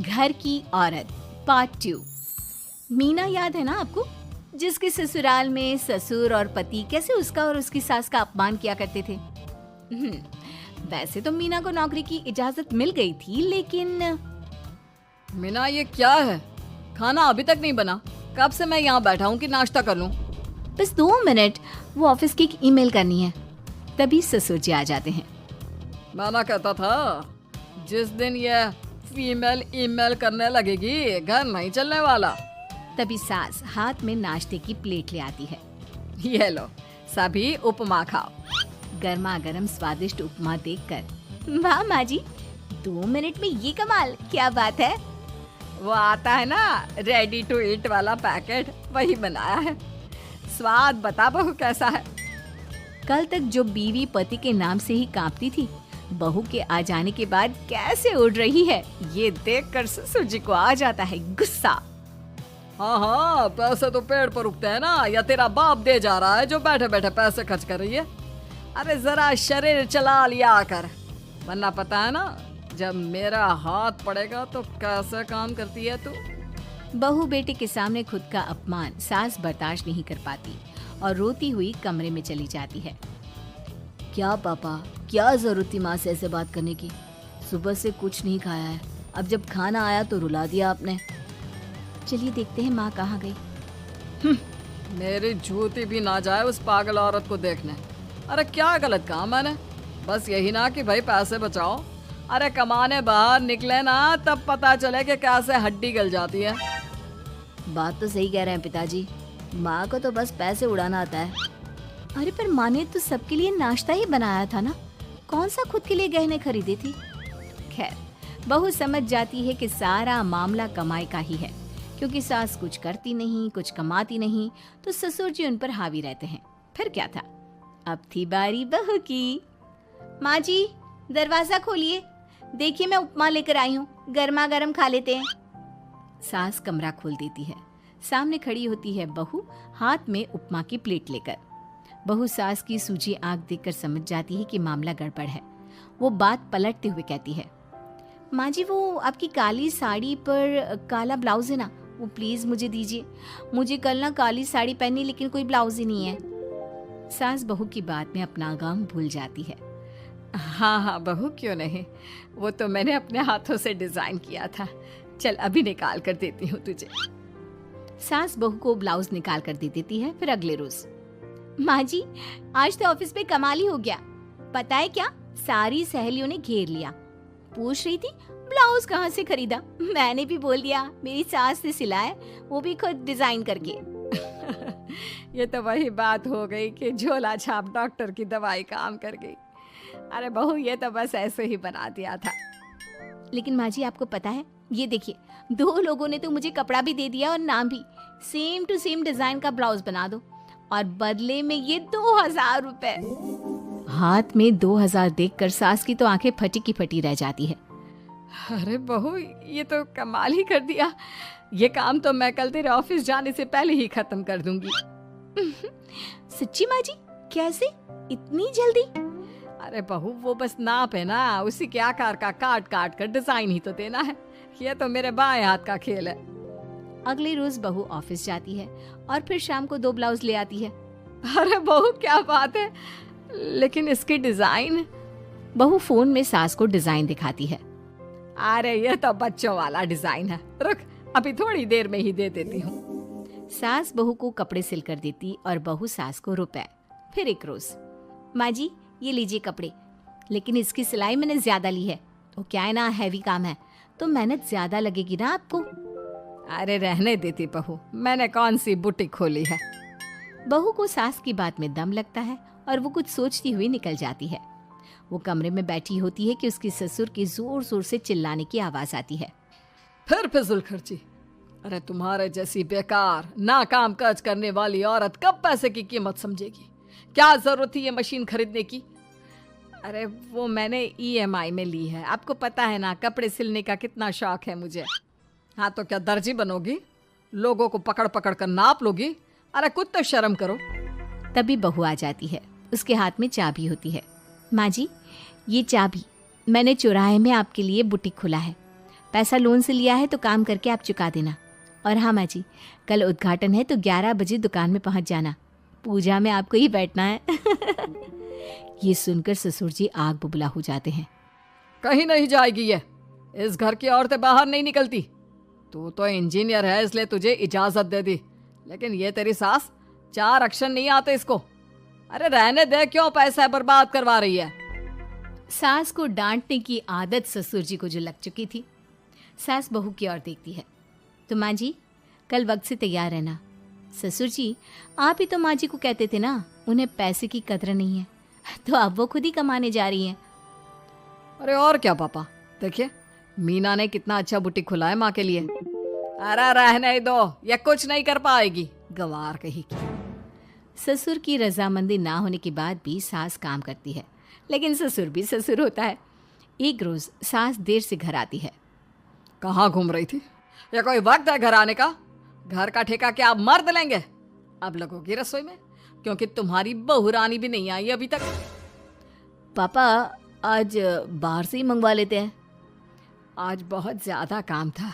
घर की औरत पार्ट 2। मीना याद है ना आपको, जिसके ससुराल में ससुर और पति कैसे उसका और उसकी सास का अपमान किया करते थे। वैसे तो मीना को नौकरी की इजाजत मिल गई थी, लेकिन मीना ये क्या है? खाना अभी तक नहीं बना। कब से मैं यहाँ बैठा हूँ कि नाश्ता कर लूँ। बस 2 मिनट, वो ऑफिस की एक ईमेल करनी है। तभी ससुर जी आ जाते हैं। मैंने कहता था जिस दिन ये फीमेल ईमेल करने लगेगी घर नहीं चलने वाला। तभी सास हाथ में नाश्ते की प्लेट ले आती है। ये लो, सभी उपमा खाओ। गर्मा गर्म स्वादिष्ट उपमा देखकर वाह माँ जी, 2 मिनट में ये कमाल, क्या बात है। वो आता है ना रेडी टू ईट वाला पैकेट, वही बनाया है। स्वाद बता बहू कैसा है। कल तक जो बीवी पति के नाम से ही कांपती थी, बहू के आ जाने के बाद कैसे उड़ रही है, ये देखकर ससुर जी को आ जाता है गुस्सा। हाँ, पैसे तो पेड़ पर उगते हैं ना, या तेरा बाप दे जा रहा है जो बैठे बैठे पैसे खर्च कर रही है। अरे जरा शरीर चला लिया कर, वरना पता है ना जब मेरा हाथ पड़ेगा तो कैसे काम करती है तू। बहू बेटे के सामने खुद का अपमान सास बर्दाश्त नहीं कर पाती और रोती हुई कमरे में चली जाती है। क्या पापा, क्या जरूरत थी माँ से ऐसे बात करने की? सुबह से कुछ नहीं खाया है, अब जब खाना आया तो रुला दिया आपने। चलिए देखते हैं माँ कहाँ गई। मेरी जूती भी ना जाए उस पागल औरत को देखने। अरे क्या गलत कहा मैंने? बस यही ना कि भाई पैसे बचाओ। अरे कमाने बाहर निकले ना तब पता चले कि कैसे हड्डी गल जाती है। बात तो सही कह रहे हैं पिताजी, माँ को तो बस पैसे उड़ाना आता है। अरे पर माँ ने तो सबके लिए नाश्ता ही बनाया था ना, कौन सा खुद के लिए गहने खरीदे थी। खैर, बहू समझ जाती है कि सारा मामला कमाई का ही है, क्योंकि सास कुछ करती नहीं, कुछ कमाती नहीं, तो ससुर जी उन पर हावी रहते हैं। फिर क्या था, अब थी बारी बहू की। माँ जी दरवाजा खोलिए, देखिए मैं उपमा लेकर आई हूँ, गर्मा गर्म खा लेते हैं। सास कमरा खोल देती है। सामने खड़ी होती है बहू, हाथ में उपमा की प्लेट लेकर। बहू सास की सूजी आंख देखकर समझ जाती है कि मामला गड़बड़ है। वो बात पलटते हुए कहती है, माँ जी वो आपकी काली साड़ी पर काला ब्लाउज है ना, वो प्लीज मुझे दीजिए। मुझे कल ना काली साड़ी पहनी, लेकिन कोई ब्लाउज ही नहीं है। सास बहू की बात में अपना गम भूल जाती है। हाँ हाँ बहू, क्यों नहीं, वो तो मैंने अपने हाथों से डिजाइन किया था। चल अभी निकाल कर देती हूँ तुझे। सास बहू को ब्लाउज निकाल कर दे देती है। फिर अगले रोज, माँ जी आज तो ऑफिस में कमाल ही हो गया। पता है क्या, सारी सहेलियों ने घेर लिया, पूछ रही थी ब्लाउज कहाँ से खरीदा। मैंने भी बोल दिया मेरी सास ने सिलाया, वो भी खुद डिजाइन करके। ये तो वही बात हो गई कि झोला छाप डॉक्टर की दवाई काम कर गई। अरे बहू, ये तो बस ऐसे ही बना दिया था। लेकिन माँ जी आपको पता है, ये देखिए 2 लोगों ने तो मुझे कपड़ा भी दे दिया और नाम भी, सेम टू सेम डिजाइन का ब्लाउज बना दो, और बदले में ये 2000 रुपए। हाथ में 2000 देखकर सास की तो आंखें फटी की फटी रह जाती है। अरे बहू, ये तो कमाल ही कर दिया। ये काम तो मैं कल तेरे ऑफिस जाने से पहले ही खत्म कर दूंगी। सच्ची माँ जी, कैसे इतनी जल्दी? अरे बहू, वो बस नाप है ना, उसी के आकार का काट काट कर डिजाइन ही तो देना है। ये तो मेरे बाएं हाथ का खेल है। अगले रोज बहू ऑफिस जाती है और फिर शाम को 2 ब्लाउज ले आती है। अरे बहू क्या बात है, लेकिन इसकी डिजाइन। बहू फोन में सास को डिजाइन दिखाती है। अरे ये तो बच्चों वाला डिजाइन है, रुक अभी थोड़ी देर में ही दे देती हूँ। सास बहू को कपड़े सिल कर देती और बहू सास को रुपए। फिर एक रोज, माँ जी ये लीजिए कपड़े, लेकिन इसकी सिलाई मैंने ज्यादा ली है। तो क्या है ना, हैवी काम है तो मेहनत ज्यादा लगेगी ना आपको। अरे रहने देती बहू, मैंने कौन सी बुटीक खोली है। बहू को सास की बात में दम लगता है और वो कुछ सोचती हुई निकल जाती है। वो कमरे में बैठी होती है कि उसकी ससुर की जोर जोर से चिल्लाने की आवाज आती है। फिर फिजूल खर्ची। अरे तुम्हारे जैसी बेकार नाकाम काज करने वाली औरत कब पैसे की कीमत समझेगी। क्या जरूरत थी ये मशीन खरीदने की? अरे वो मैंने EMI में ली है, आपको पता है ना कपड़े सिलने का कितना शौक है मुझे। हाँ तो क्या दर्जी बनोगी, लोगों को पकड़ पकड़ कर नाप लोगी? अरे कुछ तो शर्म करो। तभी बहू आ जाती है, उसके हाथ में चाबी होती है। माँ जी ये चाबी, मैंने चौराहे में आपके लिए बुटीक खोला है, पैसा लोन से लिया है तो काम करके आप चुका देना। और हाँ माँ जी, कल उद्घाटन है तो 11 बजे दुकान में पहुँच जाना, पूजा में आपको ही बैठना है। ये सुनकर ससुर जी आग बबूला हो जाते हैं। कहीं नहीं जाएगी ये, इस घर की औरतें बाहर नहीं निकलती। तू तो इंजीनियर है इसलिए तुझे इजाजत दे दी, लेकिन ये तेरी सास 4 अक्षर नहीं आते इसको। अरे रहने दे, क्यों पैसा बर्बाद करवा रही है। सास को डांटने की आदत ससुर जी को जो लग चुकी थी। सास बहू की ओर देखती है। तो माँ जी कल वक्त से तैयार रहना। ससुर जी आप ही तो माँ जी को कहते थे ना उन्हें पैसे की कदर नहीं है, तो अब वो खुद ही कमाने जा रही हैं। अरे और क्या पापा, देखिए मीना ने कितना अच्छा बुटीक खुला है माँ के लिए। अरे रहने दो, ये कुछ नहीं कर पाएगी, गंवार कही की। ससुर की रजामंदी ना होने के बाद भी सास काम करती है, लेकिन ससुर भी ससुर होता है। एक रोज सास देर से घर आती है। कहाँ घूम रही थी? या कोई वक्त है घर आने का? घर का ठेका क्या आप मर्द लेंगे? अब लगोगी रसोई में, क्योंकि तुम्हारी बहू रानी भी नहीं आई अभी तक। पापा आज बाहर से ही मंगवा लेते हैं। आज बहुत ज़्यादा काम था,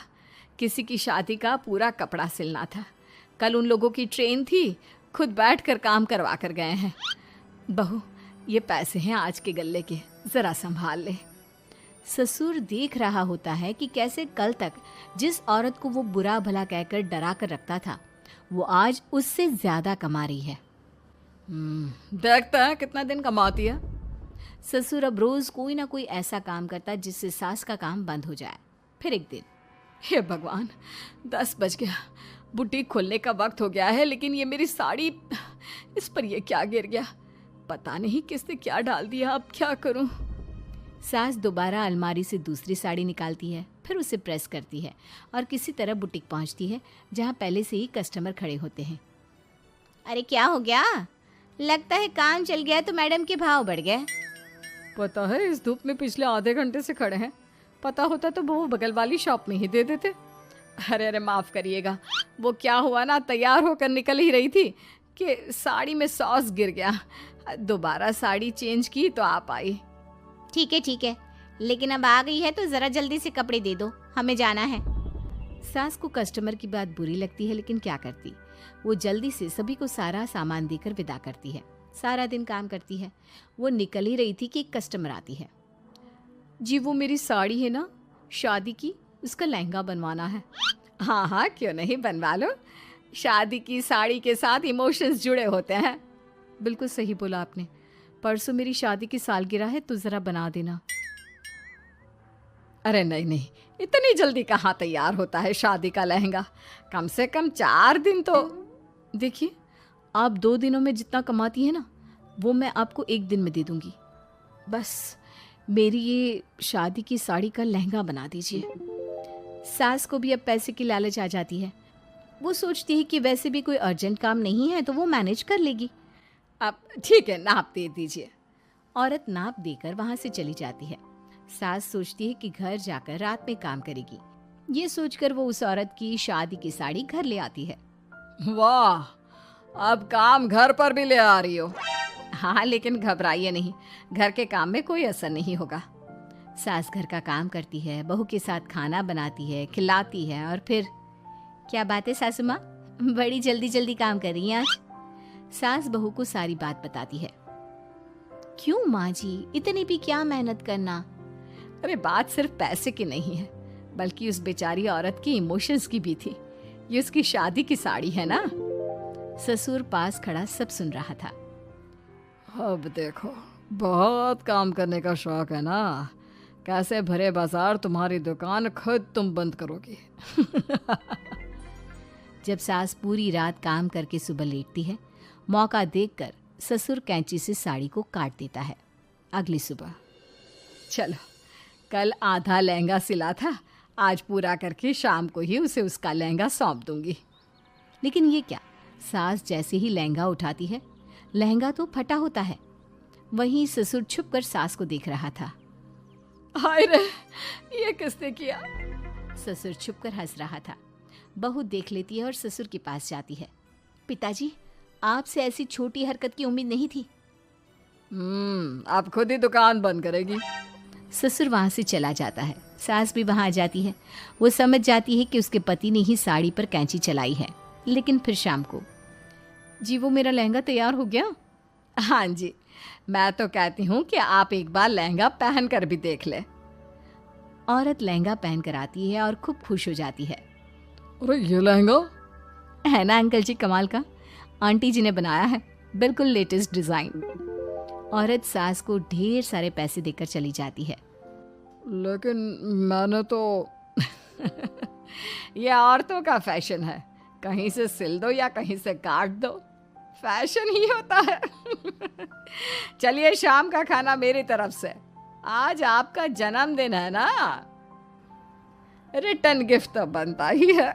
किसी की शादी का पूरा कपड़ा सिलना था। कल उन लोगों की ट्रेन थी, खुद बैठकर काम करवा कर गए हैं। बहू ये पैसे हैं आज के गल्ले के, ज़रा संभाल ले। ससुर देख रहा होता है कि कैसे कल तक जिस औरत को वो बुरा भला कहकर डरा कर रखता था वो आज उससे ज़्यादा कमा रही है। देखता है कितना दिन कमाती है। ससुर अब रोज़ कोई ना कोई ऐसा काम करता जिससे सास का काम बंद हो जाए। फिर एक दिन, हे भगवान 10 बज गया, बुटीक खोलने का वक्त हो गया है, लेकिन ये मेरी साड़ी, इस पर ये क्या गिर गया, पता नहीं किसने क्या डाल दिया, अब क्या करूं। सास दोबारा अलमारी से दूसरी साड़ी निकालती है, फिर उसे प्रेस करती है और किसी तरह बुटीक पहुंचती है जहां पहले से ही कस्टमर खड़े होते हैं। अरे क्या हो गया? लगता है काम चल गया तो मैडम के भाव बढ़ गए। पता है इस धूप में पिछले आधे घंटे से खड़े हैं, पता होता तो वो बगल वाली शॉप में ही दे देते। अरे अरे माफ़ करिएगा, वो क्या हुआ ना, तैयार होकर निकल ही रही थी कि साड़ी में सॉस गिर गया। दोबारा साड़ी चेंज की तो आप आई। ठीक है, लेकिन अब आ गई है तो ज़रा जल्दी से कपड़े दे दो, हमें जाना है। सास को कस्टमर की बात बुरी लगती है, लेकिन क्या करती, वो जल्दी से सभी को सारा सामान देकर विदा करती है। सारा दिन काम करती है। वो निकल ही रही थी कि एक कस्टमर आती है। जी वो मेरी साड़ी है ना शादी की, उसका लहंगा बनवाना है। हाँ हाँ क्यों नहीं, बनवा लो। शादी की साड़ी के साथ इमोशंस जुड़े होते हैं। बिल्कुल सही बोला आपने, परसों मेरी शादी की सालगिरह है तो ज़रा बना देना। अरे नहीं नहीं, इतनी जल्दी कहाँ तैयार होता है शादी का लहंगा, कम से कम 4 दिन तो। देखिए आप 2 दिनों में जितना कमाती है ना वो मैं आपको 1 दिन में दे दूंगी। बस मेरी ये शादी की साड़ी का लहंगा बना दीजिए। सास को भी अब पैसे की लालच आ जाती है। वो सोचती है कि वैसे भी कोई अर्जेंट काम नहीं है तो वो मैनेज कर लेगी। अब ठीक है, नाप दे दीजिए। औरत नाप देकर वहां से चली जाती है। सास सोचती है कि घर जाकर रात में काम करेगी। ये सोचकर वो उस औरत की शादी की साड़ी घर ले आती है। वाह, अब काम घर पर भी ले आ रही हो। हाँ लेकिन घबराइए नहीं, घर के काम में कोई असर नहीं होगा। सास घर का काम करती है, बहू के साथ खाना बनाती है, खिलाती है और फिर क्या बात है सासू माँ, बड़ी जल्दी जल्दी काम कर रही हैं आज। सास बहू को सारी बात बताती है। क्यों माँ जी, इतनी भी क्या मेहनत करना। अरे बात सिर्फ पैसे की नहीं है, बल्कि उस बेचारी औरत की इमोशंस की भी थी। ये उसकी शादी की साड़ी है ना। ससुर पास खड़ा सब सुन रहा था। अब देखो, बहुत काम करने का शौक है ना, कैसे भरे बाजार तुम्हारी दुकान खुद तुम बंद करोगी। जब सास पूरी रात काम करके सुबह लेटती है, मौका देखकर ससुर कैंची से साड़ी को काट देता है। अगली सुबह, चलो कल आधा लहंगा सिला था, आज पूरा करके शाम को ही उसे उसका लहंगा सौंप दूंगी। लेकिन ये क्या, सास जैसे ही लहंगा उठाती है, लहंगा तो फटा होता है। वहीं ससुर छुपकर सास को देख रहा था। हाय रे, ये किसने किया? ससुर छुपकर हंस रहा था। बहू देख लेती है और ससुर के पास जाती है। पिताजी, आपसे ऐसी छोटी हरकत की उम्मीद नहीं थी। अब खुद ही दुकान बंद करेगी। ससुर वहाँ से चला जाता है। सास भी वहाँ आ जाती है। वो समझ जाती है कि उसके पति ने ही साड़ी पर कैंची चलाई है। लेकिन फिर शाम को, जी वो मेरा लहंगा तैयार हो गया? हाँ जी, मैं तो कहती हूँ कि आप एक बार लहंगा पहन कर भी देख ले। औरत लहंगा पहन कर आती है और खूब खुश हो जाती है। अरे ये लहंगा है ना अंकल जी कमाल का, आंटी जी ने बनाया है, बिल्कुल लेटेस्ट डिज़ाइन। औरत सास को ढेर सारे पैसे देकर चली जाती है। लेकिन मैंने तो ये औरतों का फैशन है, कहीं से सिल दो या कहीं से काट दो, फैशन ही होता है। चलिए शाम का खाना मेरी तरफ से, आज आपका जन्मदिन है ना, रिटर्न गिफ्ट तो बनता ही है।